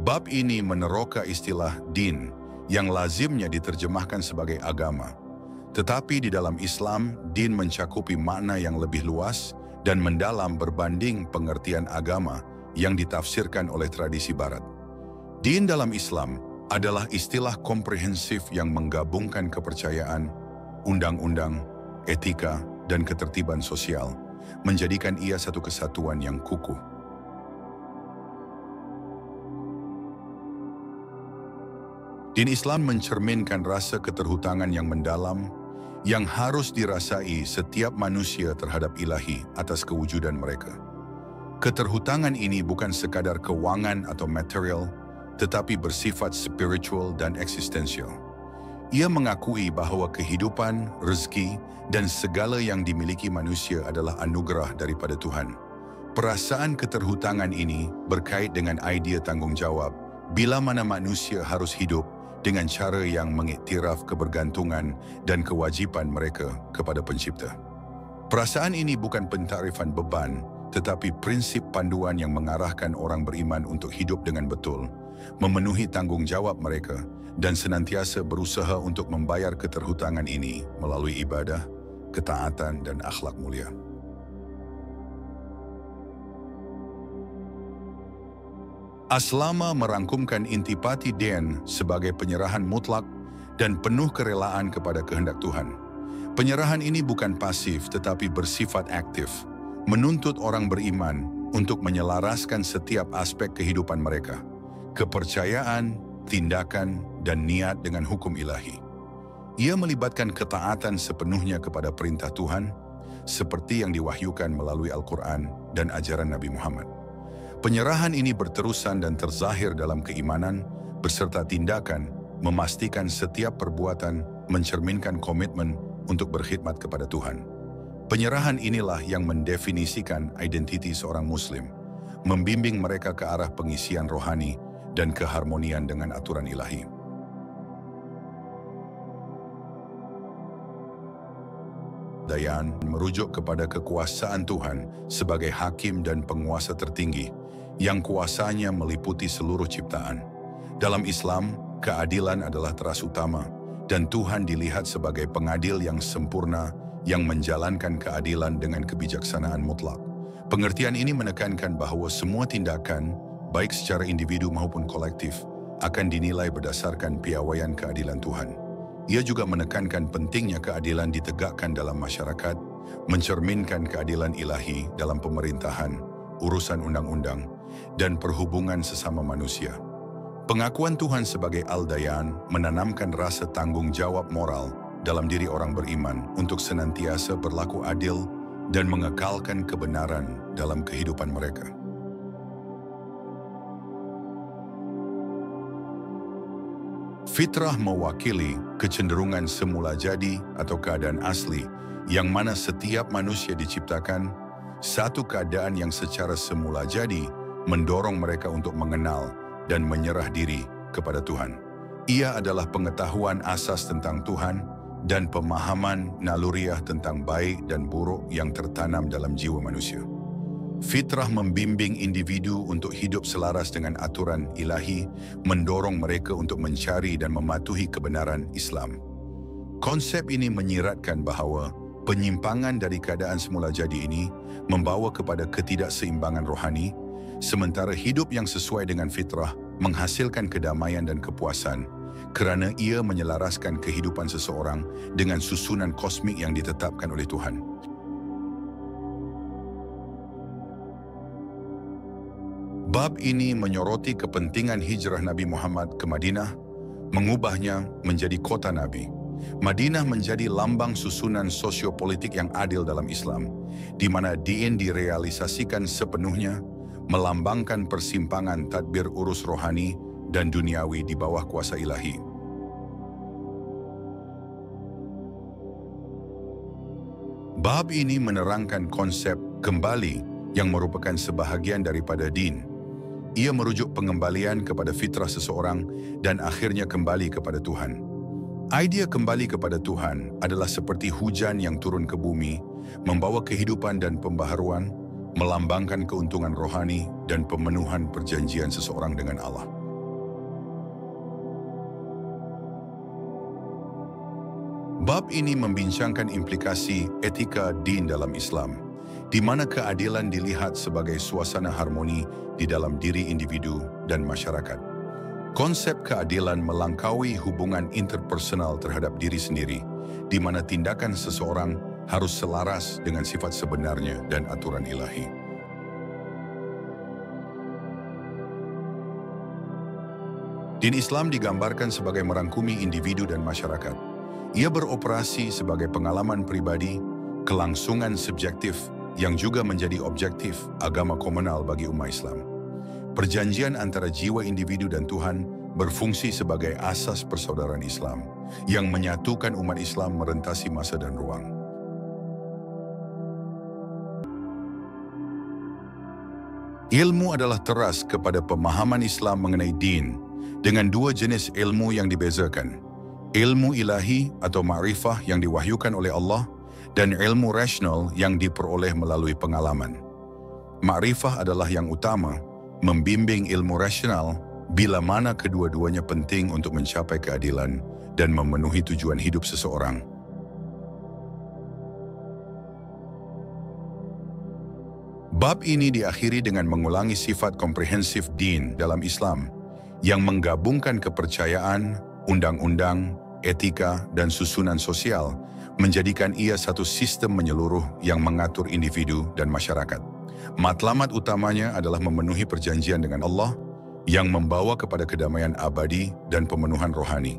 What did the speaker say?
Bab ini meneroka istilah din yang lazimnya diterjemahkan sebagai agama. Tetapi di dalam Islam, din mencakupi makna yang lebih luas dan mendalam berbanding pengertian agama yang ditafsirkan oleh tradisi Barat. Din dalam Islam adalah istilah komprehensif yang menggabungkan kepercayaan, undang-undang, etika, dan ketertiban sosial, menjadikan ia satu kesatuan yang kukuh. Din Islam mencerminkan rasa keterhutangan yang mendalam yang harus dirasai setiap manusia terhadap ilahi atas kewujudan mereka. Keterhutangan ini bukan sekadar keuangan atau material, tetapi bersifat spiritual dan eksistensial. Ia mengakui bahwa kehidupan, rezeki, dan segala yang dimiliki manusia adalah anugerah daripada Tuhan. Perasaan keterhutangan ini berkait dengan idea tanggung jawab, bila mana manusia harus hidup dengan cara yang mengiktiraf kebergantungan dan kewajipan mereka kepada Pencipta. Perasaan ini bukan pentakrifan beban, tetapi prinsip panduan yang mengarahkan orang beriman untuk hidup dengan betul, memenuhi tanggung jawab mereka, dan senantiasa berusaha untuk membayar keterhutangan ini melalui ibadah, ketaatan, dan akhlak mulia. Aslama merangkumkan intipati din sebagai penyerahan mutlak dan penuh kerelaan kepada kehendak Tuhan. Penyerahan ini bukan pasif tetapi bersifat aktif, menuntut orang beriman untuk menyelaraskan setiap aspek kehidupan mereka, kepercayaan, tindakan, dan niat dengan hukum ilahi. Ia melibatkan ketaatan sepenuhnya kepada perintah Tuhan, seperti yang diwahyukan melalui Al-Quran dan ajaran Nabi Muhammad. Penyerahan ini berterusan dan terzahir dalam keimanan, beserta tindakan, memastikan setiap perbuatan mencerminkan komitmen untuk berkhidmat kepada Tuhan. Penyerahan inilah yang mendefinisikan identiti seorang Muslim, membimbing mereka ke arah pengisian rohani dan keharmonian dengan aturan ilahi. Dayan merujuk kepada kekuasaan Tuhan sebagai hakim dan penguasa tertinggi, yang kuasanya meliputi seluruh ciptaan. Dalam Islam, keadilan adalah teras utama, dan Tuhan dilihat sebagai pengadil yang sempurna yang menjalankan keadilan dengan kebijaksanaan mutlak. Pengertian ini menekankan bahwa semua tindakan, baik secara individu maupun kolektif, akan dinilai berdasarkan piawaian keadilan Tuhan. Ia juga menekankan pentingnya keadilan ditegakkan dalam masyarakat, mencerminkan keadilan ilahi dalam pemerintahan, urusan undang-undang, dan perhubungan sesama manusia. Pengakuan Tuhan sebagai Al-Dayan menanamkan rasa tanggung jawab moral dalam diri orang beriman untuk senantiasa berlaku adil dan mengekalkan kebenaran dalam kehidupan mereka. Fitrah mewakili kecenderungan semula jadi atau keadaan asli yang mana setiap manusia diciptakan, satu keadaan yang secara semula jadi mendorong mereka untuk mengenal dan menyerah diri kepada Tuhan. Ia adalah pengetahuan asas tentang Tuhan dan pemahaman naluriah tentang baik dan buruk yang tertanam dalam jiwa manusia. Fitrah membimbing individu untuk hidup selaras dengan aturan ilahi, mendorong mereka untuk mencari dan mematuhi kebenaran Islam. Konsep ini menyiratkan bahawa penyimpangan dari keadaan semula jadi ini membawa kepada ketidakseimbangan rohani, sementara hidup yang sesuai dengan fitrah menghasilkan kedamaian dan kepuasan, kerana ia menyelaraskan kehidupan seseorang dengan susunan kosmik yang ditetapkan oleh Tuhan. Bab ini menyoroti kepentingan hijrah Nabi Muhammad ke Madinah, mengubahnya menjadi kota Nabi. Madinah menjadi lambang susunan sosiopolitik yang adil dalam Islam, di mana din direalisasikan sepenuhnya, melambangkan persimpangan tadbir urus rohani dan duniawi di bawah kuasa ilahi. Bab ini menerangkan konsep kembali yang merupakan sebahagian daripada din. Ia merujuk pengembalian kepada fitrah seseorang dan akhirnya kembali kepada Tuhan. Idea kembali kepada Tuhan adalah seperti hujan yang turun ke bumi, membawa kehidupan dan pembaharuan, melambangkan keuntungan rohani dan pemenuhan perjanjian seseorang dengan Allah. Bab ini membincangkan implikasi etika din dalam Islam, di mana keadilan dilihat sebagai suasana harmoni di dalam diri individu dan masyarakat. Konsep keadilan melangkaui hubungan interpersonal terhadap diri sendiri, di mana tindakan seseorang harus selaras dengan sifat sebenarnya dan aturan ilahi. Din Islam digambarkan sebagai merangkumi individu dan masyarakat. Ia beroperasi sebagai pengalaman pribadi, kelangsungan subjektif yang juga menjadi objektif agama komunal bagi umat Islam. Perjanjian antara jiwa individu dan Tuhan berfungsi sebagai asas persaudaraan Islam yang menyatukan umat Islam merentasi masa dan ruang. Ilmu adalah teras kepada pemahaman Islam mengenai din dengan dua jenis ilmu yang dibezakan. Ilmu ilahi atau ma'rifah yang diwahyukan oleh Allah dan ilmu rasional yang diperoleh melalui pengalaman. Ma'rifah adalah yang utama, membimbing ilmu rasional bila mana kedua-duanya penting untuk mencapai keadilan dan memenuhi tujuan hidup seseorang. Bab ini diakhiri dengan mengulangi sifat komprehensif din dalam Islam yang menggabungkan kepercayaan, undang-undang, etika, dan susunan sosial, menjadikan ia satu sistem menyeluruh yang mengatur individu dan masyarakat. Matlamat utamanya adalah memenuhi perjanjian dengan Allah yang membawa kepada kedamaian abadi dan pemenuhan rohani.